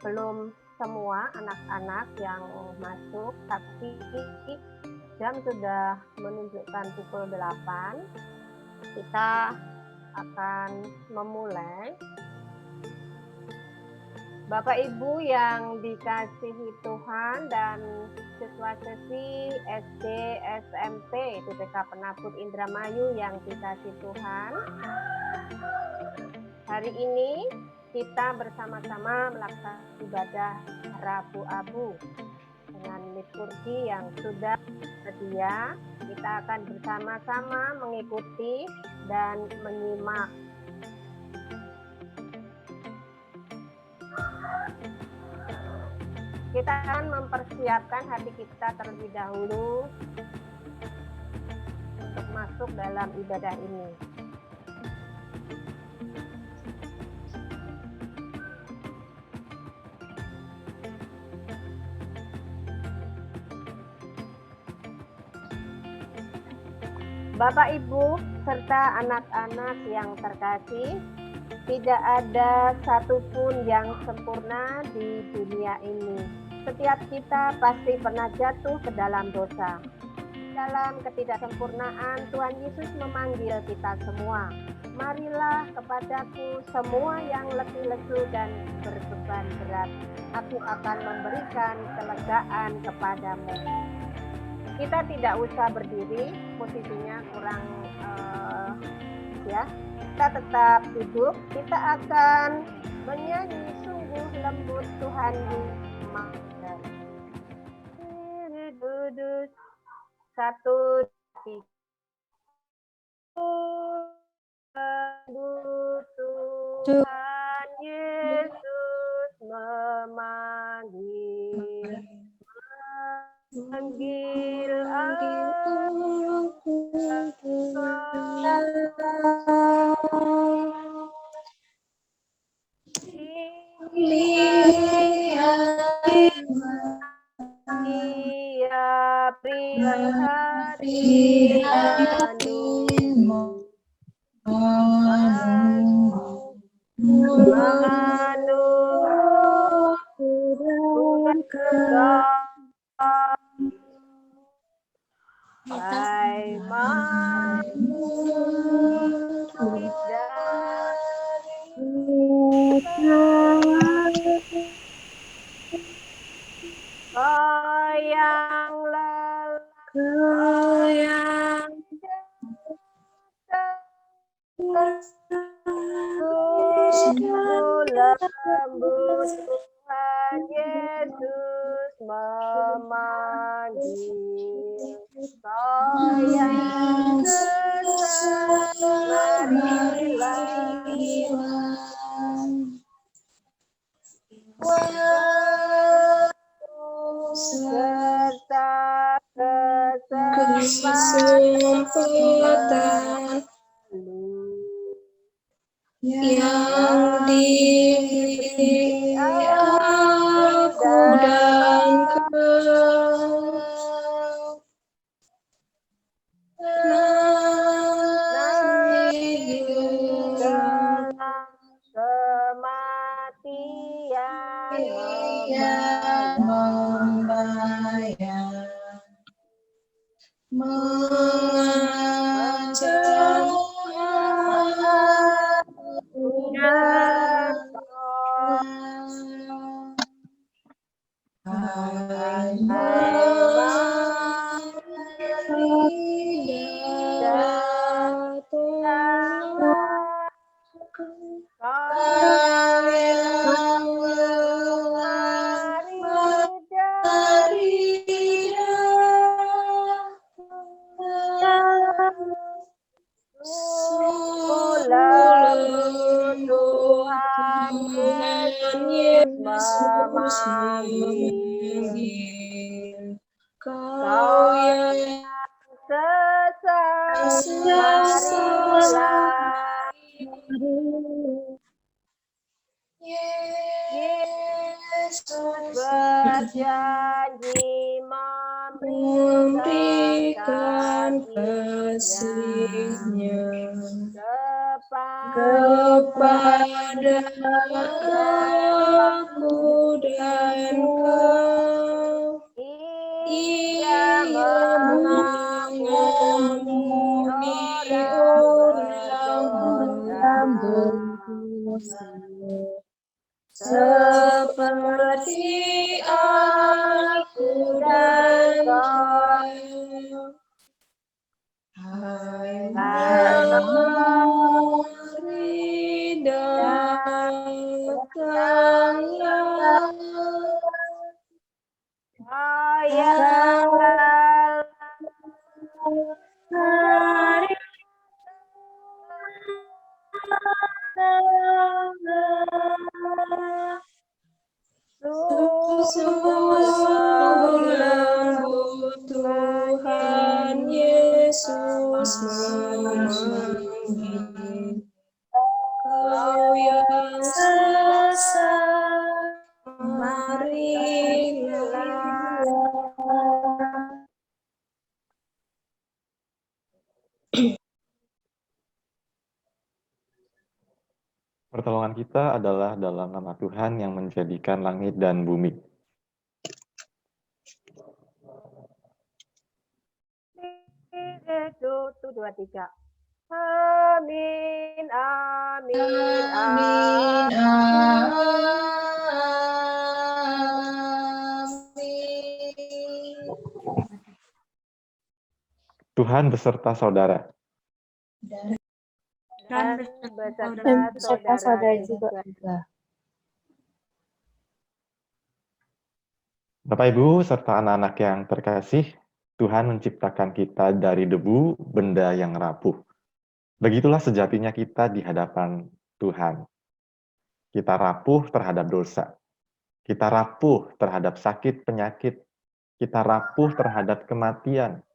belum semua anak-anak yang masuk, tapi jam sudah menunjukkan pukul 8. Kita akan memulai. Bapak Ibu yang dikasihi Tuhan dan siswa-siswi SD, SMP, TPK Penakut Indramayu yang dikasihi Tuhan. Hari ini kita bersama-sama melaksanakan ibadah Rabu Abu dengan liturgi yang sudah sedia. Kita akan bersama-sama mengikuti dan menyimak. Kita akan mempersiapkan hati kita terlebih dahulu untuk masuk dalam ibadah ini. Bapak, Ibu, serta anak-anak yang terkasih, tidak ada satupun yang sempurna di dunia ini. Setiap kita pasti pernah jatuh ke dalam dosa. Dalam ketidaksempurnaan, Tuhan Yesus memanggil kita semua. Marilah kepadaku semua yang letih lesu dan berbeban berat. Aku akan memberikan kelegaan kepadamu. Kita tidak usah berdiri, posisinya kurang ya. Kita tetap duduk. Kita akan menyanyi sungguh lembut Tuhan Yesus. Duduk 1, 3. Tuhan Yesus memanggil aku. Dia beri hati lembut Tuhan Yesus memanggil. Kau yang sesat, marilah serta kesempatan yang diberi aku dan kau. Kematian membayar, mengajak aku dan kau. Tuhan Yesus memanggil. Kau yang sesat, marilah. Yesus berjanji memberikan kasih-Nya kepada aku dan kau. Ia mengampuni orang berdosa, seperti aku dan kau. Hai mari datanglah, mari sungguh lembut Tuhan Yesus memanggil. Kau yang sesat, marilah. Pertolongan kita adalah dalam nama Tuhan yang menjadikan langit dan bumi. Satu, dua, tiga. Amin, amin, Amin, amin. Tuhan beserta saudara. Dan beserta saudara juga. Bapak Ibu serta anak-anak yang terkasih, Tuhan menciptakan kita dari debu, benda yang rapuh. Begitulah sejatinya kita di hadapan Tuhan. Kita rapuh terhadap dosa. Kita rapuh terhadap sakit penyakit. Kita rapuh terhadap kematian.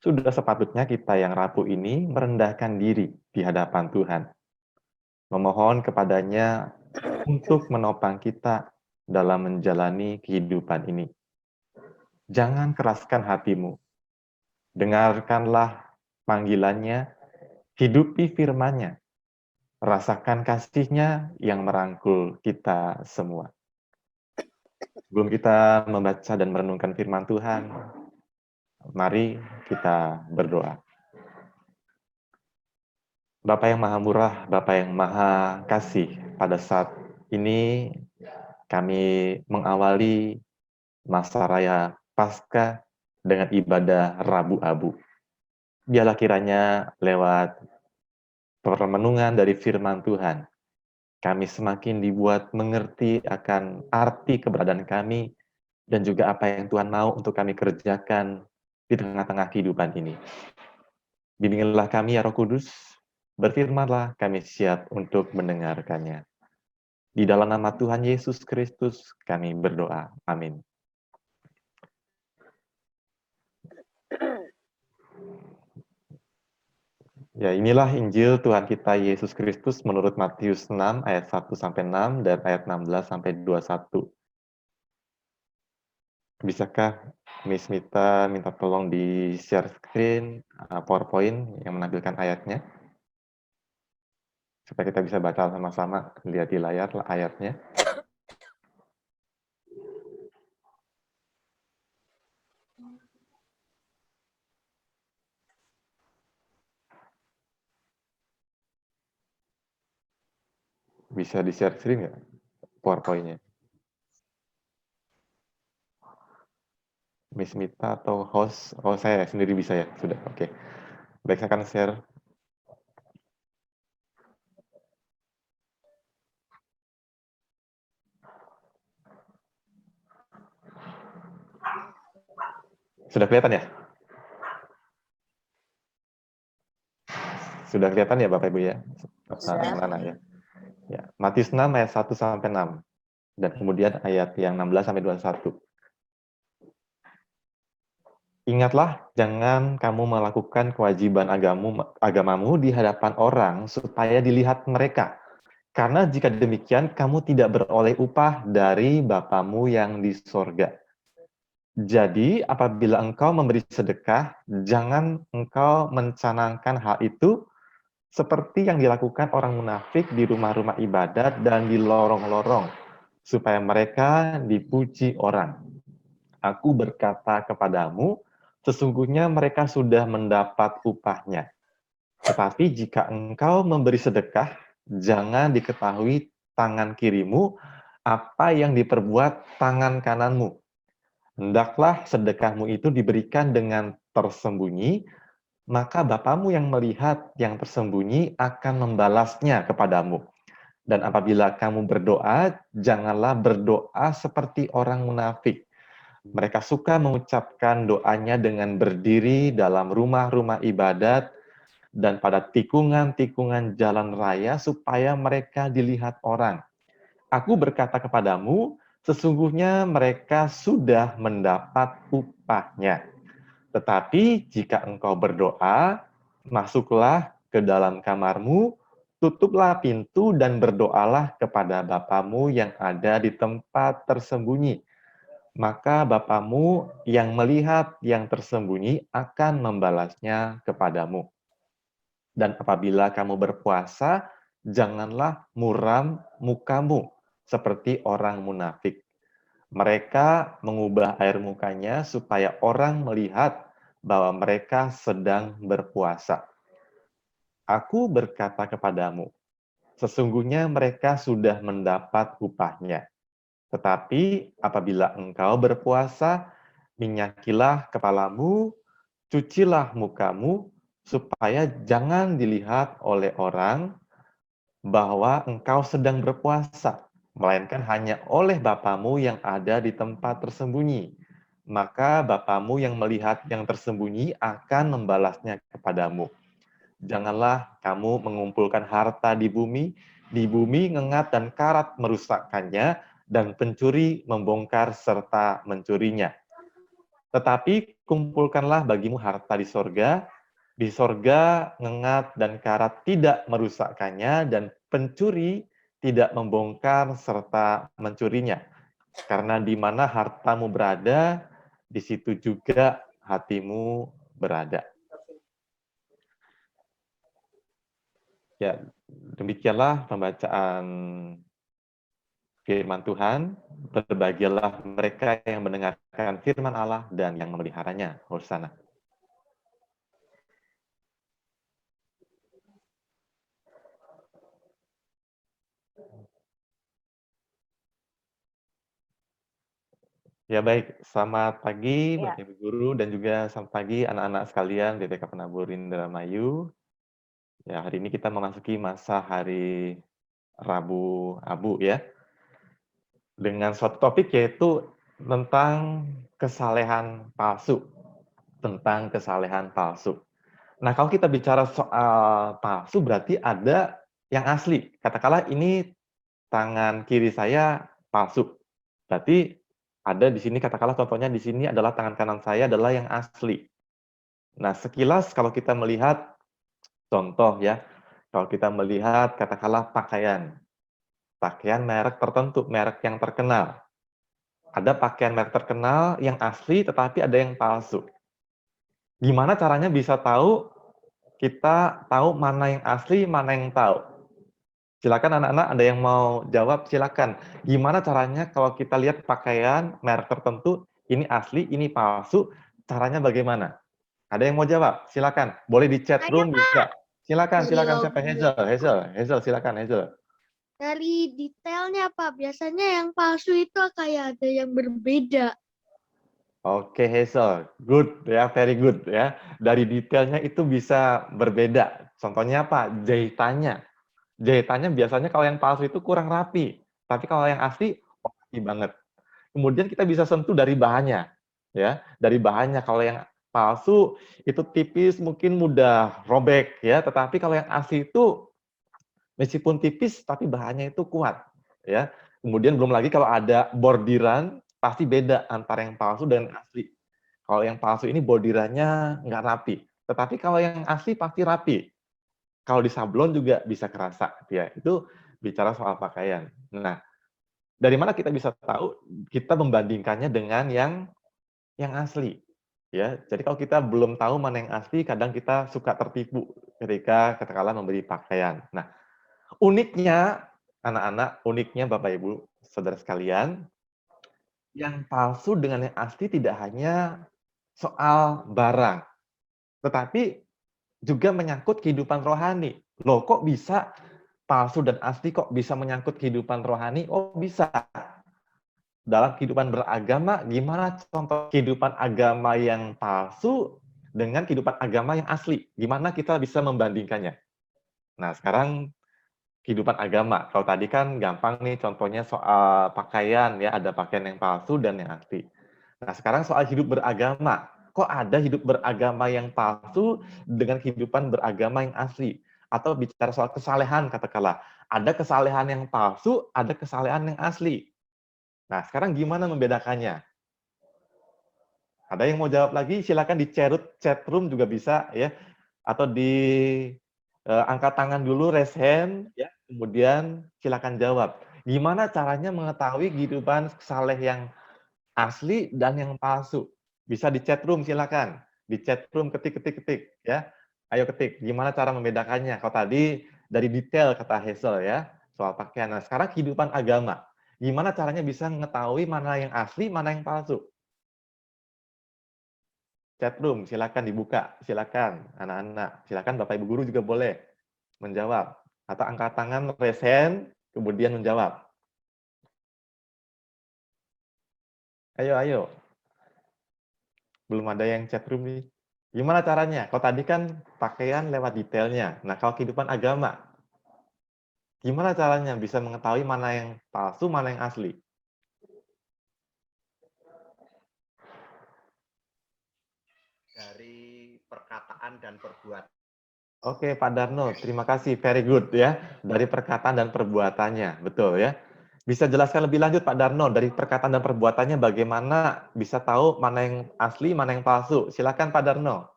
Sudah sepatutnya kita yang rapuh ini merendahkan diri di hadapan Tuhan. Memohon kepadanya untuk menopang kita dalam menjalani kehidupan ini. Jangan keraskan hatimu. Dengarkanlah panggilannya, hidupi firman-Nya. Rasakan kasih-Nya yang merangkul kita semua. Sebelum kita membaca dan merenungkan firman Tuhan, mari kita berdoa. Bapa yang Maha Murah, Bapa yang Maha Kasih, pada saat ini kami mengawali masa raya Paskah dengan ibadah Rabu Abu. Biarlah kiranya lewat permenungan dari firman Tuhan, kami semakin dibuat mengerti akan arti keberadaan kami dan juga apa yang Tuhan mau untuk kami kerjakan di tengah-tengah kehidupan ini. Bimbinglah kami ya Roh Kudus, berfirmanlah, kami siap untuk mendengarkannya. Di dalam nama Tuhan Yesus Kristus kami berdoa. Amin. Ya, inilah Injil Tuhan kita Yesus Kristus menurut Matius 6 ayat 1-6 dan ayat 16-21. Bisakah Miss Mita minta tolong di share screen PowerPoint yang menampilkan ayatnya? Supaya kita bisa baca sama-sama, lihat di layar ayatnya. Bisa di share screen nggak PowerPoint-nya? Miss Mita atau host? Oh, saya sendiri bisa ya? Sudah, oke. Baik, saya akan share. Sudah kelihatan ya? Sudah kelihatan ya Bapak Ibu ya? Mana ya? Ya, Matius 6 ayat 1-6 dan kemudian ayat yang 16-21. Ingatlah, jangan kamu melakukan kewajiban agamamu di hadapan orang supaya dilihat mereka. Karena jika demikian, kamu tidak beroleh upah dari Bapamu yang di sorga. Jadi, apabila engkau memberi sedekah, jangan engkau mencanangkan hal itu seperti yang dilakukan orang munafik di rumah-rumah ibadat dan di lorong-lorong, supaya mereka dipuji orang. Aku berkata kepadamu, sesungguhnya mereka sudah mendapat upahnya. Tetapi jika engkau memberi sedekah, jangan diketahui tangan kirimu apa yang diperbuat tangan kananmu. Hendaklah sedekahmu itu diberikan dengan tersembunyi, maka Bapamu yang melihat yang tersembunyi akan membalasnya kepadamu. Dan apabila kamu berdoa, janganlah berdoa seperti orang munafik. Mereka suka mengucapkan doanya dengan berdiri dalam rumah-rumah ibadat dan pada tikungan-tikungan jalan raya supaya mereka dilihat orang. Aku berkata kepadamu, sesungguhnya mereka sudah mendapat upahnya. Tetapi jika engkau berdoa, masuklah ke dalam kamarmu, tutuplah pintu dan berdoalah kepada Bapamu yang ada di tempat tersembunyi. Maka Bapamu yang melihat yang tersembunyi akan membalasnya kepadamu. Dan apabila kamu berpuasa, janganlah muram mukamu seperti orang munafik. Mereka mengubah air mukanya supaya orang melihat bahwa mereka sedang berpuasa. Aku berkata kepadamu, sesungguhnya mereka sudah mendapat upahnya. Tetapi apabila engkau berpuasa, minyakilah kepalamu, cucilah mukamu, supaya jangan dilihat oleh orang bahwa engkau sedang berpuasa, melainkan hanya oleh Bapamu yang ada di tempat tersembunyi. Maka Bapamu yang melihat yang tersembunyi akan membalasnya kepadamu. Janganlah kamu mengumpulkan harta di bumi ngengat dan karat merusakkannya, dan pencuri membongkar serta mencurinya. Tetapi kumpulkanlah bagimu harta di sorga ngengat dan karat tidak merusakkannya, dan pencuri tidak membongkar serta mencurinya. Karena di mana hartamu berada, di situ juga hatimu berada. Ya, demikianlah pembacaan firman Tuhan. Berbahagialah mereka yang mendengarkan firman Allah dan yang memeliharanya. Hosana. Ya baik, selamat pagi Ya. Bapak Ibu Guru dan juga selamat pagi anak-anak sekalian BPK Penabur Indramayu. Ya, hari ini kita memasuki masa hari Rabu Abu ya. Dengan suatu topik yaitu tentang kesalehan palsu. Tentang kesalehan palsu. Nah, kalau kita bicara soal palsu berarti ada yang asli. Katakanlah ini tangan kiri saya palsu. Berarti ada di sini, katakanlah contohnya di sini adalah tangan kanan saya adalah yang asli. Nah, sekilas kalau kita melihat contoh ya, kalau kita melihat katakanlah pakaian merek tertentu, merek yang terkenal. Ada pakaian merek terkenal yang asli tetapi ada yang palsu. Gimana caranya bisa tahu, kita tahu mana yang asli, mana yang tahu? Silakan anak-anak, ada yang mau jawab, silakan. Gimana caranya kalau kita lihat pakaian merek tertentu, ini asli, ini palsu, caranya bagaimana? Ada yang mau jawab? Silakan. Boleh di chat room bisa. Silakan siapa? Hazel, silakan Hazel. Dari detailnya, Pak. Biasanya yang palsu itu kayak ada yang berbeda. Oke, Hazel. Good ya, very good ya. Dari detailnya itu bisa berbeda. Contohnya apa? Jahitannya. Jahitannya biasanya kalau yang palsu itu kurang rapi. Tapi kalau yang asli, rapi banget. Kemudian kita bisa sentuh dari bahannya. Ya, dari bahannya. Kalau yang palsu itu tipis, mungkin mudah robek ya. Tetapi kalau yang asli itu meskipun tipis tapi bahannya itu kuat ya. Kemudian belum lagi kalau ada bordiran, pasti beda antara yang palsu dan asli. Kalau yang palsu ini bordirannya nggak rapi, tetapi kalau yang asli pasti rapi. Kalau di sablon juga bisa kerasa ya. Itu bicara soal pakaian. Nah, dari mana kita bisa tahu? Kita membandingkannya dengan yang asli ya. Jadi kalau kita belum tahu mana yang asli, kadang kita suka tertipu ketika katakanlah memberi pakaian. Nah, uniknya anak-anak, uniknya Bapak Ibu, saudara sekalian, yang palsu dengan yang asli tidak hanya soal barang, tetapi juga menyangkut kehidupan rohani. Loh, kok bisa palsu dan asli kok bisa menyangkut kehidupan rohani? Oh, bisa. Dalam kehidupan beragama, gimana contoh kehidupan agama yang palsu dengan kehidupan agama yang asli? Gimana kita bisa membandingkannya? Nah, sekarang kehidupan agama. Kalau tadi kan gampang nih contohnya soal pakaian ya, ada pakaian yang palsu dan yang asli. Nah, sekarang soal hidup beragama. Kok ada hidup beragama yang palsu dengan kehidupan beragama yang asli? Atau bicara soal kesalehan katakanlah. Ada kesalehan yang palsu, ada kesalehan yang asli. Nah, sekarang gimana membedakannya? Ada yang mau jawab lagi? Silakan di chat room juga bisa ya, atau di angkat tangan dulu, raise hand, ya. Kemudian silakan jawab. Gimana caranya mengetahui kehidupan saleh yang asli dan yang palsu? Bisa di chat room, silakan. Di chat room ketik ya. Ayo ketik. Gimana cara membedakannya? Kalau tadi dari detail kata Hazel ya, soal pakaian. Nah, sekarang kehidupan agama. Gimana caranya bisa mengetahui mana yang asli, mana yang palsu? Chat room, silakan dibuka, silakan anak-anak, silakan Bapak Ibu guru juga boleh menjawab atau angkat tangan, raise hand, kemudian menjawab. Ayo, ayo. Belum ada yang chat room nih. Gimana caranya? Kalau tadi kan pakaian lewat detailnya. Nah, kalau kehidupan agama, gimana caranya bisa mengetahui mana yang palsu, mana yang asli? Dari perkataan dan perbuatan. Oke, Pak Darno, terima kasih. Very good ya. Dari perkataan dan perbuatannya, betul ya. Bisa jelaskan lebih lanjut Pak Darno, dari perkataan dan perbuatannya bagaimana bisa tahu mana yang asli, mana yang palsu. Silakan Pak Darno.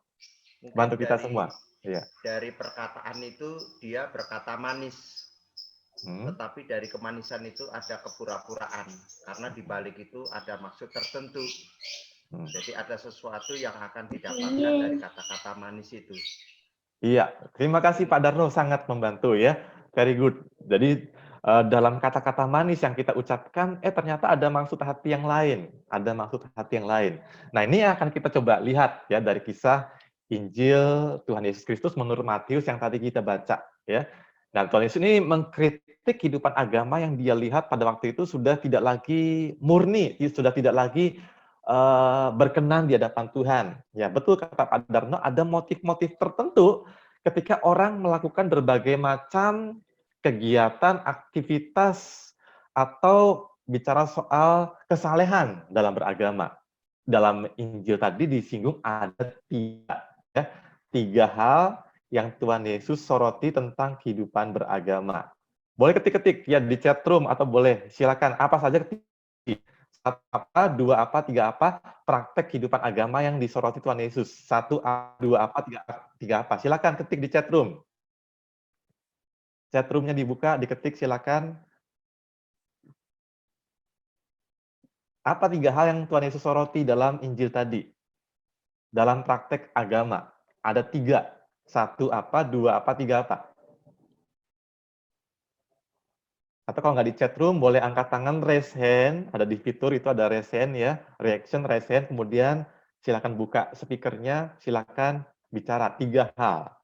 Mungkin Bantu kita semua. Iya. Dari perkataan itu dia berkata manis. Tetapi dari kemanisan itu ada kepura-puraan. Karena di balik itu ada maksud tertentu. Jadi ada sesuatu yang akan didapatkan dari kata-kata manis itu. Iya, terima kasih Pak Darno, sangat membantu ya. Very good. Jadi dalam kata-kata manis yang kita ucapkan, ternyata ada maksud hati yang lain. Ada maksud hati yang lain. Nah, ini akan kita coba lihat ya dari kisah Injil Tuhan Yesus Kristus menurut Matius yang tadi kita baca ya. Dan Tuhan Yesus ini mengkritik kehidupan agama yang dia lihat pada waktu itu sudah tidak lagi murni, sudah tidak lagi berkenan di hadapan Tuhan. Ya, betul kata Pak Darno, ada motif-motif tertentu ketika orang melakukan berbagai macam kegiatan, aktivitas, atau bicara soal kesalehan dalam beragama. Dalam Injil tadi disinggung ada tiga hal yang Tuhan Yesus soroti tentang kehidupan beragama. Boleh ketik-ketik ya di chat room atau boleh silakan apa saja ketik. Apa, dua apa, tiga apa, praktek kehidupan agama yang disoroti Tuhan Yesus. Satu, dua apa, tiga apa. Silakan ketik di chat room. Chat roomnya dibuka, diketik silakan. Apa tiga hal yang Tuhan Yesus soroti dalam Injil tadi? Dalam praktek agama. Ada tiga. Satu apa, dua apa, tiga apa. Atau kalau nggak di chat room, boleh angkat tangan, raise hand. Ada di fitur itu ada raise hand ya. Reaction, raise hand. Kemudian silakan buka speakernya, silakan bicara. Tiga hal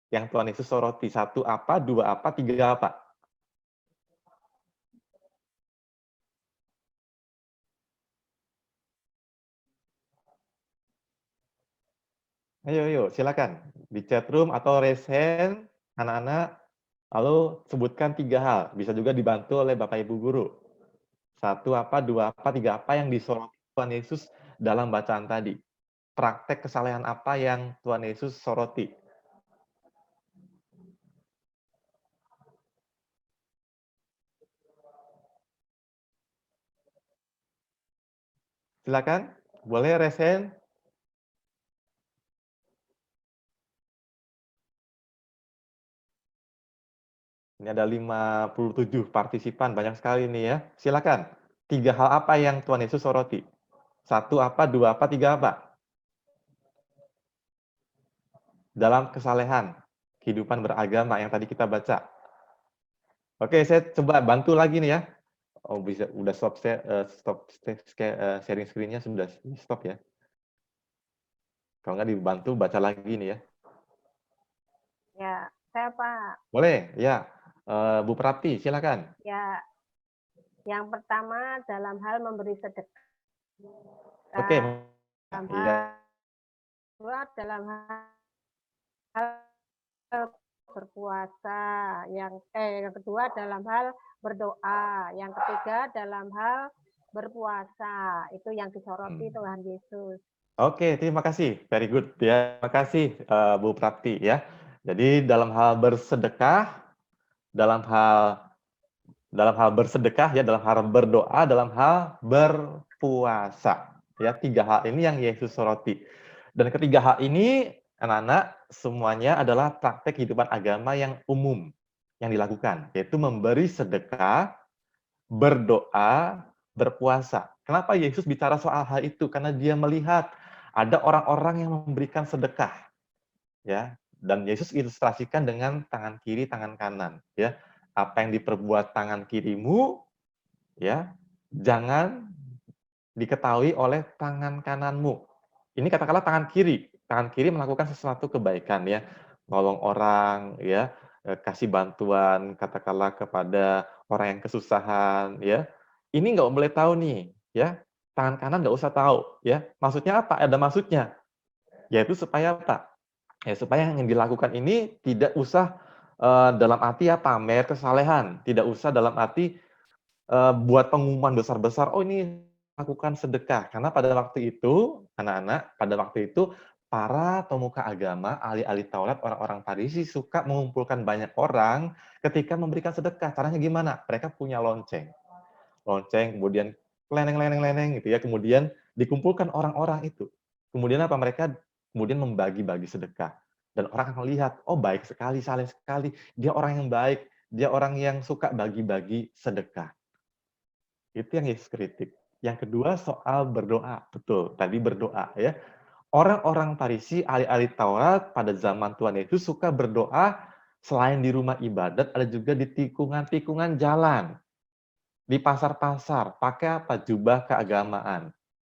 yang Tuhan Yesus soroti. Satu apa, dua apa, tiga apa. Ayo, ayo, silakan. Di chat room atau raise hand, anak-anak. Lalu sebutkan tiga hal. Bisa juga dibantu oleh Bapak Ibu Guru. Satu apa, dua apa, tiga apa yang disoroti Tuhan Yesus dalam bacaan tadi. Praktek kesalehan apa yang Tuhan Yesus soroti. Silakan, boleh raise hand. Ini ada 57 partisipan, banyak sekali nih ya. Silakan. Tiga hal apa yang Tuhan Yesus soroti? Satu apa, dua apa, tiga apa? Dalam kesalehan. kehidupan beragama yang tadi kita baca. Oke, saya coba bantu lagi nih ya. Oh, bisa udah sharing screen-nya sudah stop ya. Kalau nggak dibantu baca lagi nih ya. Ya, saya Pak. Boleh, ya. Bu Prapti, silakan. Ya, yang pertama dalam hal memberi sedekah. Oke. Dalam Ya. dalam hal berpuasa, yang kedua dalam hal berdoa, yang ketiga dalam hal berpuasa. Itu yang disoroti Tuhan Yesus. Oke, terima kasih. Very good ya. Terima kasih Bu Prapti ya. Jadi dalam hal bersedekah, dalam hal bersedekah ya, dalam hal berdoa, dalam hal berpuasa. Ya, 3 hal ini yang Yesus soroti. Dan ketiga hal ini anak-anak semuanya adalah praktek kehidupan agama yang umum yang dilakukan, yaitu memberi sedekah, berdoa, berpuasa. Kenapa Yesus bicara soal hal itu? Karena dia melihat ada orang-orang yang memberikan sedekah, ya. Dan Yesus ilustrasikan dengan tangan kiri, tangan kanan, ya. Apa yang diperbuat tangan kirimu, ya, jangan diketahui oleh tangan kananmu. Ini katakanlah tangan kiri. Tangan kiri melakukan sesuatu kebaikan, ya, nolong orang, ya, kasih bantuan, katakanlah kepada orang yang kesusahan, ya. Ini nggak boleh tahu nih, ya. Tangan kanan nggak usah tahu, ya. Maksudnya apa? Ada maksudnya, yaitu supaya apa? Ya, supaya yang dilakukan ini tidak usah dalam arti ya pamer kesalehan, tidak usah dalam arti buat pengumuman besar-besar, oh ini lakukan sedekah. Karena pada waktu itu, anak-anak, pada waktu itu para pemuka agama, ahli-ahli Taurat, orang-orang Farisi suka mengumpulkan banyak orang ketika memberikan sedekah. Caranya gimana? Mereka punya lonceng. Lonceng, kemudian leneng-leneng-leneng gitu ya, kemudian dikumpulkan orang-orang itu. Kemudian apa? Mereka kemudian membagi-bagi sedekah. Dan orang akan lihat, oh baik sekali, saleh sekali, dia orang yang baik, dia orang yang suka bagi-bagi sedekah. Itu yang Yesus kritik. Yang kedua soal berdoa. Betul, tadi berdoa ya. Orang-orang Farisi, ahli-ahli Taurat pada zaman Tuhan Yesus suka berdoa selain di rumah ibadat, ada juga di tikungan-tikungan jalan. Di pasar-pasar, pakai apa? Jubah keagamaan.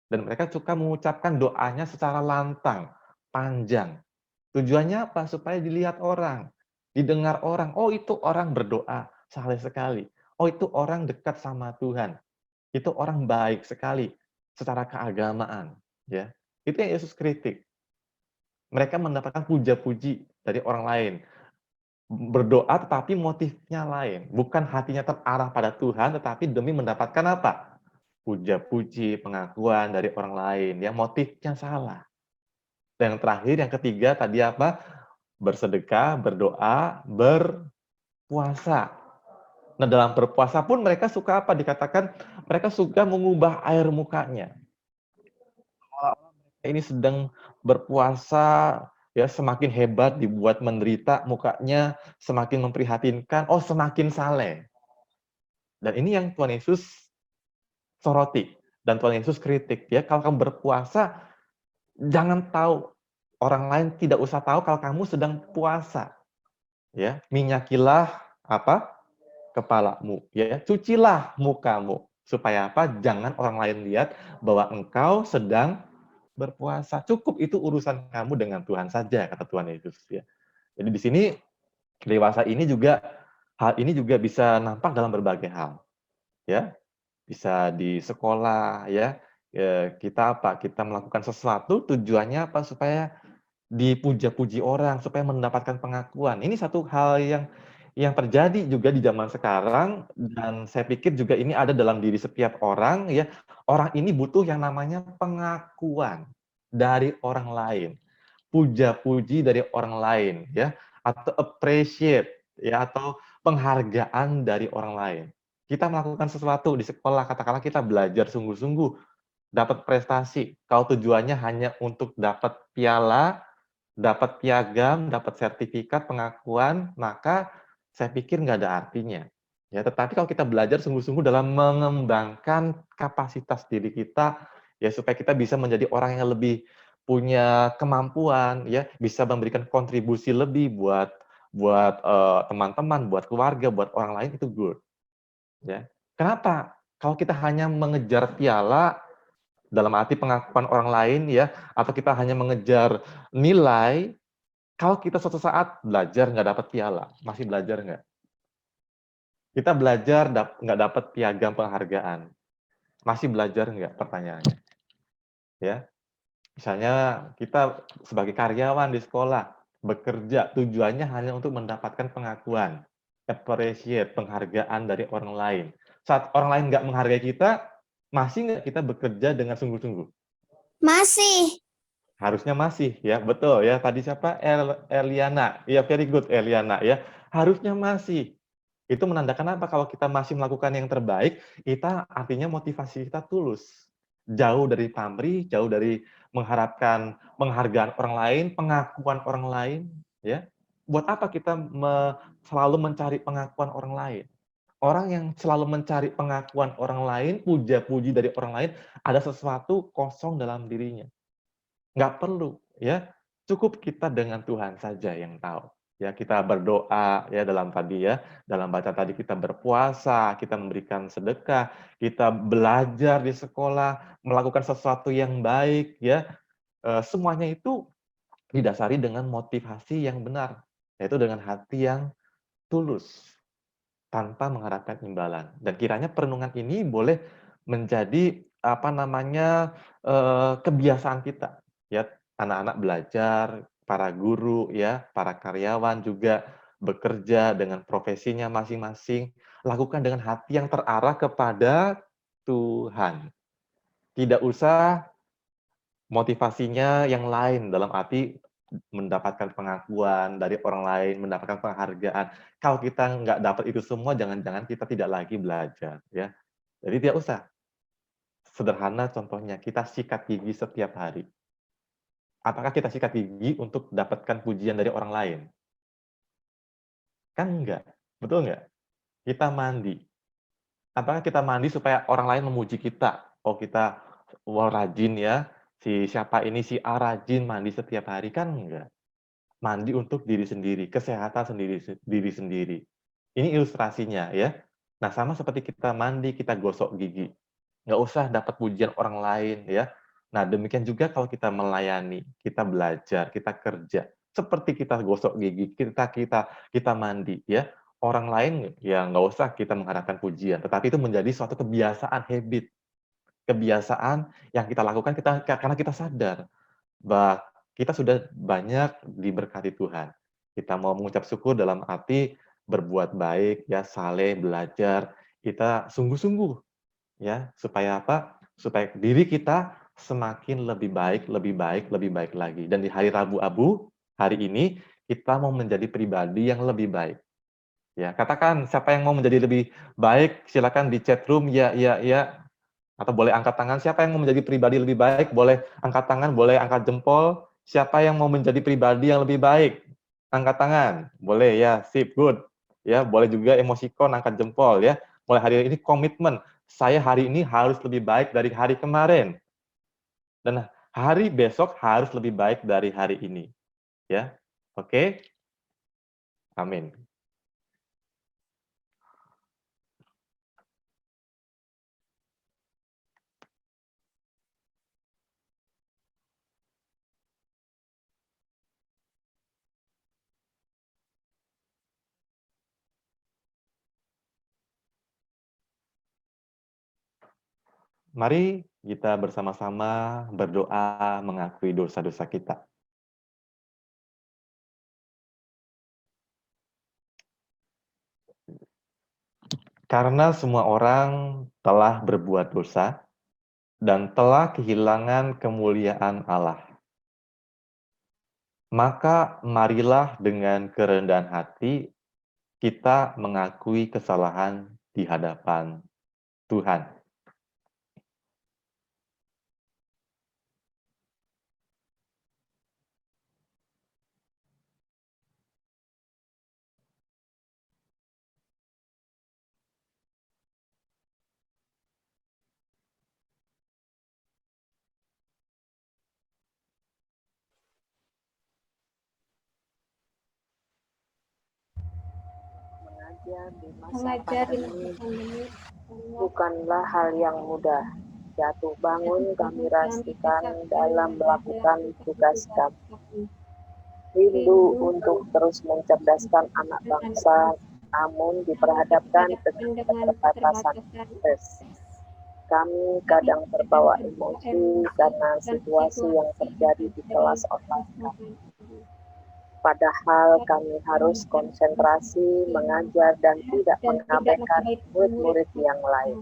Dan mereka suka mengucapkan doanya secara lantang, panjang. Tujuannya apa? Supaya dilihat orang, didengar orang. Oh, itu orang berdoa, saleh sekali. Oh, itu orang dekat sama Tuhan. Itu orang baik sekali secara keagamaan, ya. Itu yang Yesus kritik. Mereka mendapatkan puja-puji dari orang lain. Berdoa tetapi motifnya lain, bukan hatinya terarah pada Tuhan tetapi demi mendapatkan apa? Puja-puji, pengakuan dari orang lain, ya motifnya salah. Dan yang terakhir, yang ketiga tadi apa? Bersedekah, berdoa, berpuasa. Nah, dalam berpuasa pun mereka suka apa? Dikatakan mereka suka mengubah air mukanya. Ini sedang berpuasa, ya semakin hebat, dibuat menderita, mukanya semakin memprihatinkan, oh semakin saleh. Dan ini yang Tuhan Yesus soroti. Dan Tuhan Yesus kritik, ya kalau kamu berpuasa, jangan tahu, orang lain tidak usah tahu kalau kamu sedang puasa. Ya, minyakilah apa? Kepalamu, ya, cucilah mukamu supaya apa? Jangan orang lain lihat bahwa engkau sedang berpuasa. Cukup itu urusan kamu dengan Tuhan saja, kata Tuhan Yesus, ya. Jadi di sini dewasa ini juga hal ini juga bisa nampak dalam berbagai hal. Ya. Bisa di sekolah, ya. Kita apa? Kita melakukan sesuatu tujuannya apa? Supaya dipuja-puji orang, supaya mendapatkan pengakuan. Ini satu hal yang terjadi juga di zaman sekarang, dan saya pikir juga ini ada dalam diri setiap orang, ya. Orang ini butuh yang namanya pengakuan dari orang lain, puja-puji dari orang lain, ya, atau appreciate, ya, atau penghargaan dari orang lain. Kita melakukan sesuatu di sekolah, katakanlah kita belajar sungguh-sungguh, dapat prestasi. Kalau tujuannya hanya untuk dapat piala, dapat piagam, dapat sertifikat, pengakuan, maka saya pikir nggak ada artinya. Ya, tetapi kalau kita belajar sungguh-sungguh dalam mengembangkan kapasitas diri kita, ya supaya kita bisa menjadi orang yang lebih punya kemampuan, ya bisa memberikan kontribusi lebih buat buat teman-teman, buat keluarga, buat orang lain itu good. Ya. Kenapa? Kalau kita hanya mengejar piala dalam arti pengakuan orang lain ya, atau kita hanya mengejar nilai, kalau kita suatu saat belajar nggak dapat piala, masih belajar nggak? Kita belajar nggak dapat piagam penghargaan, masih belajar nggak? Pertanyaannya, ya. Misalnya kita sebagai karyawan di sekolah bekerja, tujuannya hanya untuk mendapatkan pengakuan, appreciate, penghargaan dari orang lain. Saat orang lain nggak menghargai kita, masih nggak kita bekerja dengan sungguh-sungguh? Masih. Harusnya masih, ya betul ya. Tadi siapa? Eliana, ya very good Eliana ya. Harusnya masih. Itu menandakan apa? Kalau kita masih melakukan yang terbaik, kita artinya motivasi kita tulus. Jauh dari pamrih, jauh dari mengharapkan penghargaan orang lain, pengakuan orang lain, ya. Buat apa kita selalu mencari pengakuan orang lain? Orang yang selalu mencari pengakuan orang lain, puja-puji dari orang lain, ada sesuatu kosong dalam dirinya. Nggak perlu, ya. Cukup kita dengan Tuhan saja yang tahu. Ya, kita berdoa ya dalam tadi ya, dalam baca tadi kita berpuasa, kita memberikan sedekah, kita belajar di sekolah, melakukan sesuatu yang baik ya. Semuanya itu didasari dengan motivasi yang benar, yaitu dengan hati yang tulus tanpa mengharapkan imbalan. Dan kiranya perenungan ini boleh menjadi apa namanya kebiasaan kita. Ya, anak-anak belajar, para guru ya, para karyawan juga bekerja dengan profesinya masing-masing, lakukan dengan hati yang terarah kepada Tuhan. Tidak usah motivasinya yang lain dalam arti mendapatkan pengakuan dari orang lain, mendapatkan penghargaan. Kalau kita nggak dapat itu semua, jangan-jangan kita tidak lagi belajar, ya. Jadi tidak usah. Sederhana contohnya, kita sikat gigi setiap hari. Apakah kita sikat gigi untuk dapatkan pujian dari orang lain? Kan enggak. Betul nggak? Kita mandi. Apakah kita mandi supaya orang lain memuji kita? Oh, kita wah rajin ya. Si siapa ini si A rajin mandi setiap hari kan enggak. Mandi untuk diri sendiri, kesehatan diri sendiri. Ini ilustrasinya ya. Nah, sama seperti kita mandi, kita gosok gigi. Nggak usah dapat pujian orang lain ya. Nah, demikian juga kalau kita melayani, kita belajar, kita kerja. Seperti kita gosok gigi, kita mandi ya. Orang lain ya nggak usah kita mengharapkan pujian, tetapi itu menjadi suatu kebiasaan, habit. Kebiasaan yang kita lakukan karena kita sadar bahwa kita sudah banyak diberkati Tuhan. Kita mau mengucap syukur dalam arti berbuat baik, ya, saleh, belajar, kita sungguh-sungguh, ya, supaya apa? Supaya diri kita semakin lebih baik, lebih baik, lebih baik lagi. Dan di hari Rabu Abu, hari ini, kita mau menjadi pribadi yang lebih baik. Ya, katakan siapa yang mau menjadi lebih baik, silakan di chat room, ya, ya, ya, atau boleh angkat tangan. Siapa yang mau menjadi pribadi lebih baik, boleh angkat tangan, boleh angkat jempol. Siapa yang mau menjadi pribadi yang lebih baik? Angkat tangan. Boleh ya, sip, good. Ya, boleh juga emosikon, angkat jempol ya. Mulai hari ini komitmen, saya hari ini harus lebih baik dari hari kemarin. Dan hari besok harus lebih baik dari hari ini. Ya. Oke? Amin. Mari kita bersama-sama berdoa mengakui dosa-dosa kita. Karena semua orang telah berbuat dosa dan telah kehilangan kemuliaan Allah. Maka marilah dengan kerendahan hati kita mengakui kesalahan di hadapan Tuhan. belajar di masa pandemi bukanlah hal yang mudah. Jatuh bangun kami rasakan dalam melakukan tugas kami. Rindu untuk terus mencerdaskan anak bangsa, namun diperhadapkan dengan keterbatasan akses. Kami kadang terbawa emosi karena situasi yang terjadi di kelas online kami. Padahal kami harus konsentrasi, mengajar, dan tidak mengabaikan murid-murid yang lain.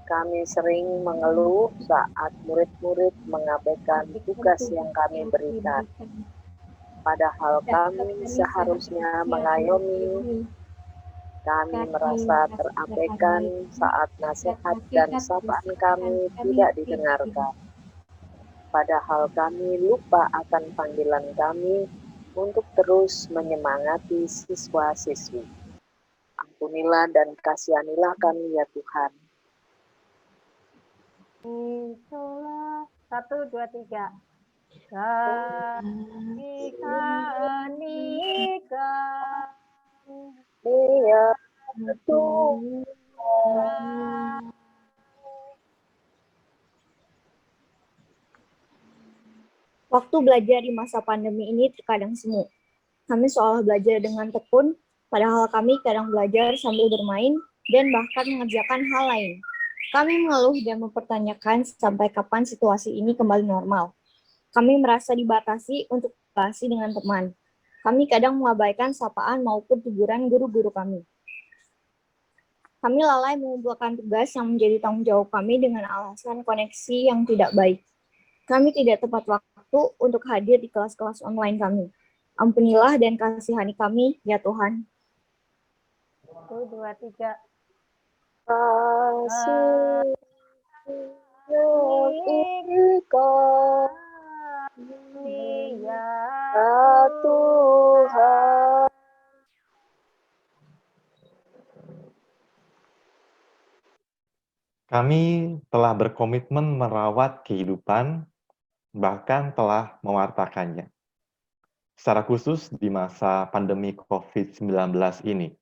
Kami sering mengeluh saat murid-murid mengabaikan tugas yang kami berikan. Padahal kami seharusnya mengayomi. Kami merasa terabaikan saat nasihat dan sapaan kami tidak didengarkan. Padahal kami lupa akan panggilan kami untuk terus menyemangati siswa-siswi. Ampunilah dan kasihanilah kami ya Tuhan. Itulah 1, 2, 3. Kasihani kami ya Tuhan. Waktu belajar di masa pandemi ini terkadang semu. Kami seolah belajar dengan tekun, padahal kami kadang belajar sambil bermain dan bahkan mengerjakan hal lain. Kami mengeluh dan mempertanyakan sampai kapan situasi ini kembali normal. Kami merasa dibatasi untuk berinteraksi dengan teman. Kami kadang mengabaikan sapaan maupun teguran guru-guru kami. Kami lalai mengumpulkan tugas yang menjadi tanggung jawab kami dengan alasan koneksi yang tidak baik. Kami tidak tepat waktu untuk hadir di kelas-kelas online kami. Ampunilah dan kasihani kami, ya Tuhan. 1, 2, 3. Kasih kami ya Tuhan. Kami telah berkomitmen merawat kehidupan, bahkan telah mewartakannya. Secara khusus di masa pandemi COVID-19 ini.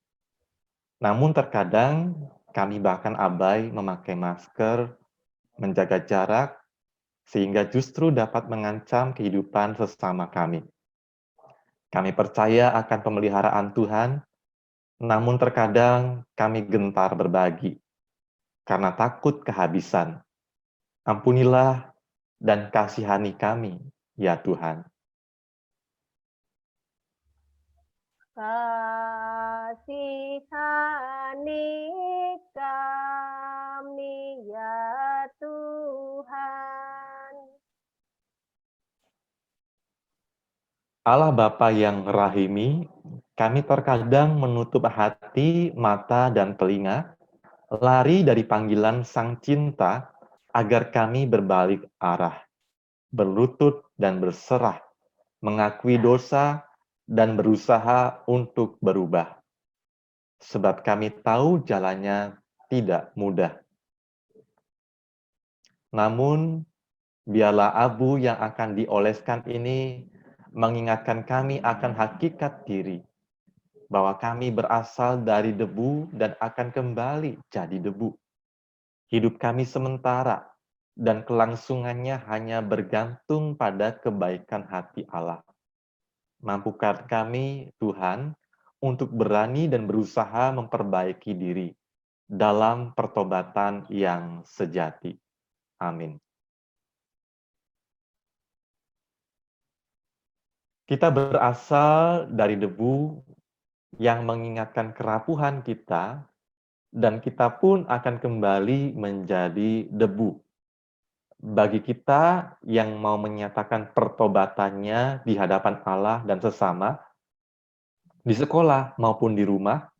Namun terkadang kami bahkan abai memakai masker, menjaga jarak, sehingga justru dapat mengancam kehidupan sesama kami. Kami percaya akan pemeliharaan Tuhan, namun terkadang kami gentar berbagi, karena takut kehabisan. Ampunilah dan kasihani kami, ya Tuhan. Kasihani kami ya Tuhan. Allah Bapa yang rahimi, kami terkadang menutup hati, mata, dan telinga, lari dari panggilan Sang Cinta agar kami berbalik arah, berlutut dan berserah, mengakui dosa, dan berusaha untuk berubah. Sebab kami tahu jalannya tidak mudah. Namun, biarlah abu yang akan dioleskan ini mengingatkan kami akan hakikat diri, bahwa kami berasal dari debu dan akan kembali jadi debu. Hidup kami sementara, dan kelangsungannya hanya bergantung pada kebaikan hati Allah. Mampukan kami, Tuhan, untuk berani dan berusaha memperbaiki diri dalam pertobatan yang sejati. Amin. Kita berasal dari debu yang mengingatkan kerapuhan kita, dan kita pun akan kembali menjadi debu. Bagi kita yang mau menyatakan pertobatannya di hadapan Allah dan sesama, di sekolah maupun di rumah,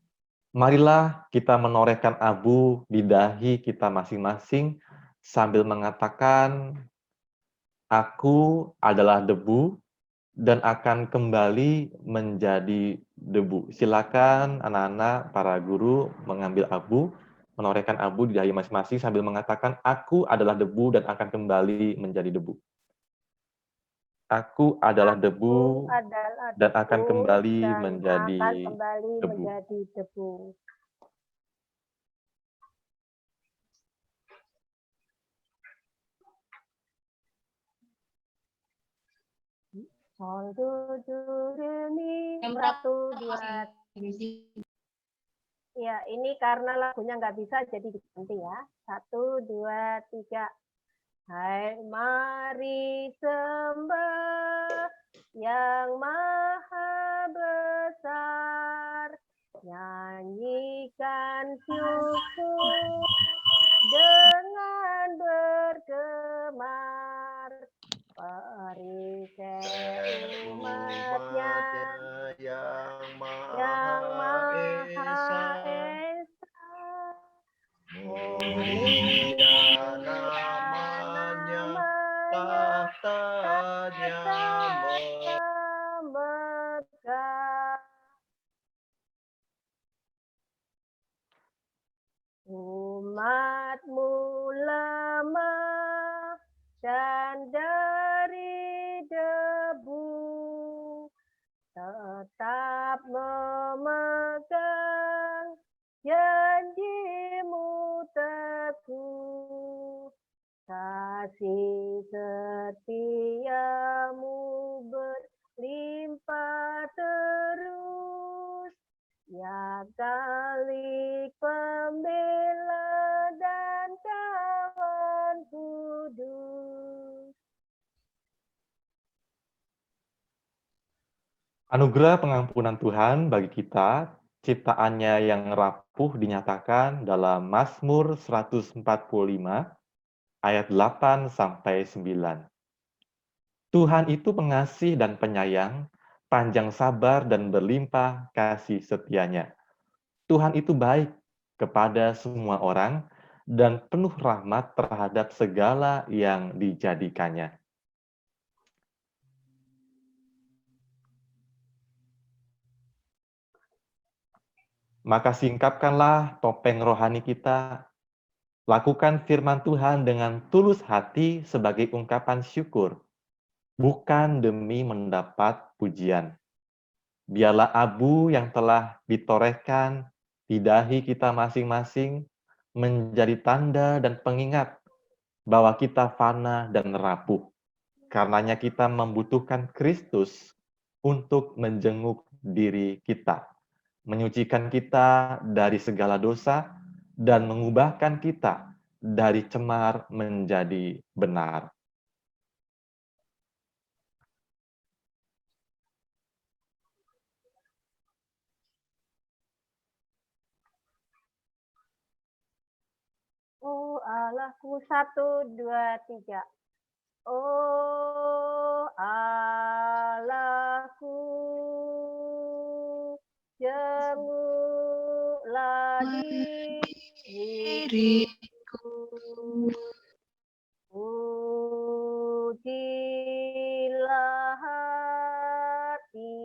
marilah kita menorehkan abu di dahi kita masing-masing sambil mengatakan, aku adalah debu dan akan kembali menjadi debu. Silakan anak-anak, para guru mengambil abu, menorehkan abu di dahi masing-masing sambil mengatakan, aku adalah debu dan akan kembali menjadi debu. Aku adalah Aku debu adalah dan akan debu kembali dan menjadi akan kembali debu. menjadi debu. Sol, do, do, re, mi, 1, 2. Ya, ini karena lagunya nggak bisa, jadi diganti ya. 1, 2, 3. Hai, mari sembah yang maha besar. Nyanyikan syukur dengan bergemar. Perisai umatnya yang yang Maha Maha Esa, Esa. mulia namanya, tahtanya megah. Umatmu lemah dan dari debu, tetap memegang janjimu teguh. Kasih setiamu berlimpah terus, ya kali pembela dan kawan kudus. Anugerah pengampunan Tuhan bagi kita, ciptaannya yang rapuh dinyatakan dalam Mazmur 145 ayat 8 sampai 9. Tuhan itu pengasih dan penyayang, panjang sabar dan berlimpah kasih setianya. Tuhan itu baik kepada semua orang dan penuh rahmat terhadap segala yang dijadikannya. Maka singkapkanlah topeng rohani kita, lakukan firman Tuhan dengan tulus hati sebagai ungkapan syukur, bukan demi mendapat pujian. Biarlah abu yang telah ditorehkan di dahi kita masing-masing menjadi tanda dan pengingat bahwa kita fana dan rapuh. Karenanya kita membutuhkan Kristus untuk menjenguk diri kita, menyucikan kita dari segala dosa, dan mengubahkan kita dari cemar menjadi benar. Oh Allahku, 1, 2, 3. Oh Allahku, jenguklah diriku. Ujilah hati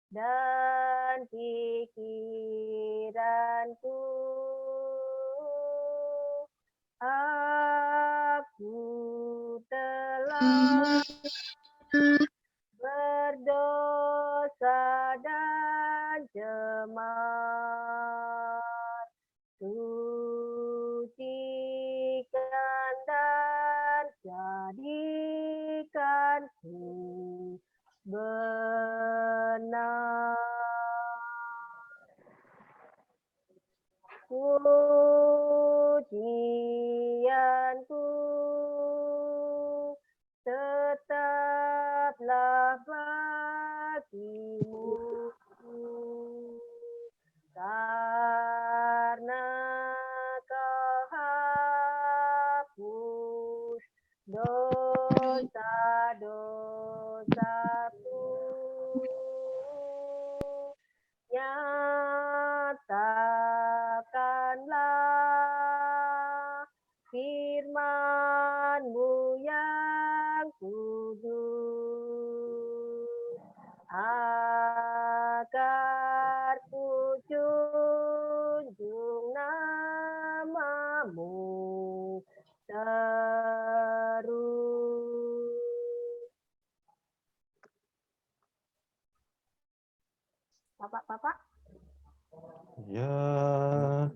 dan pikiranku. Aku telah berdosa dan cemar. Sucikan dan jadikanku benar. Pujianku tetaplah bagimu, karena Kau hapus dosa-dosaku. Nyatakanlah firman-Mu yang kudus, agar ku junjung nama-Mu terus. apa, Pak? Ya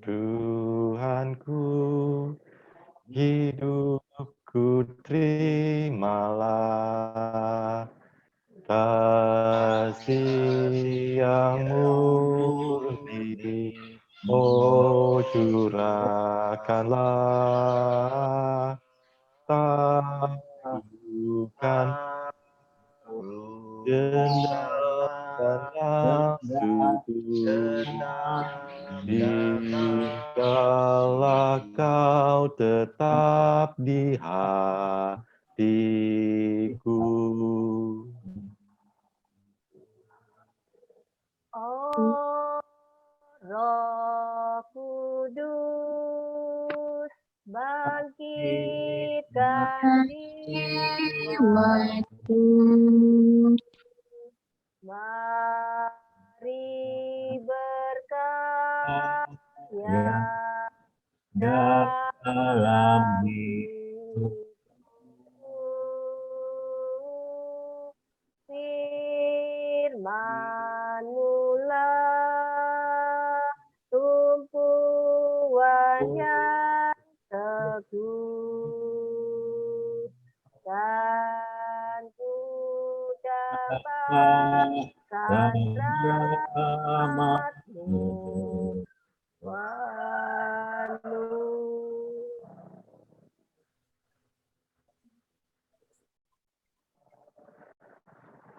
Tuhanku, hidupku terimalah, kasih yang murni, oh curahkanlah, tak bukan dendam dan nafsu, biarlah kau tetap di hatiku. Oh, Roh Kudus, bangkitkan jiwaku. Mari berkarya dalam hidupku. Firman-Mu-lah tumpuan yang teguh, dan ku dapatkan rahmat-Mu, Tuhan-Mu.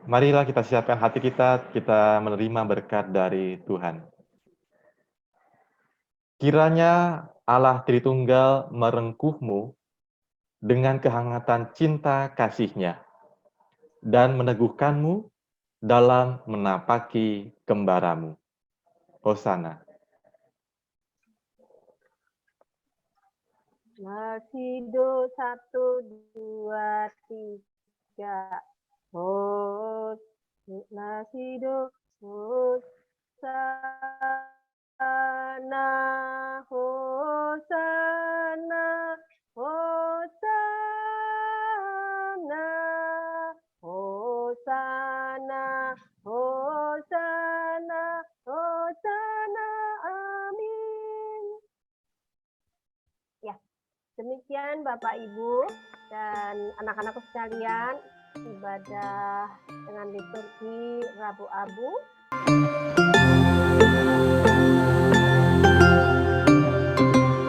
Marilah kita siapkan hati kita menerima berkat dari Tuhan. Kiranya Allah Tritunggal merengkuhmu dengan kehangatan cinta kasih-Nya dan meneguhkanmu dalam menapaki kembaramu. Hosana. Nasido 1, 2, 3. Nasido Hosana, Hosana, Hosana, Hosana, Hosana, Hosana, amin. Ya, demikian Bapak Ibu dan anak-anakku sekalian, ibadah dengan liturgi Rabu Abu.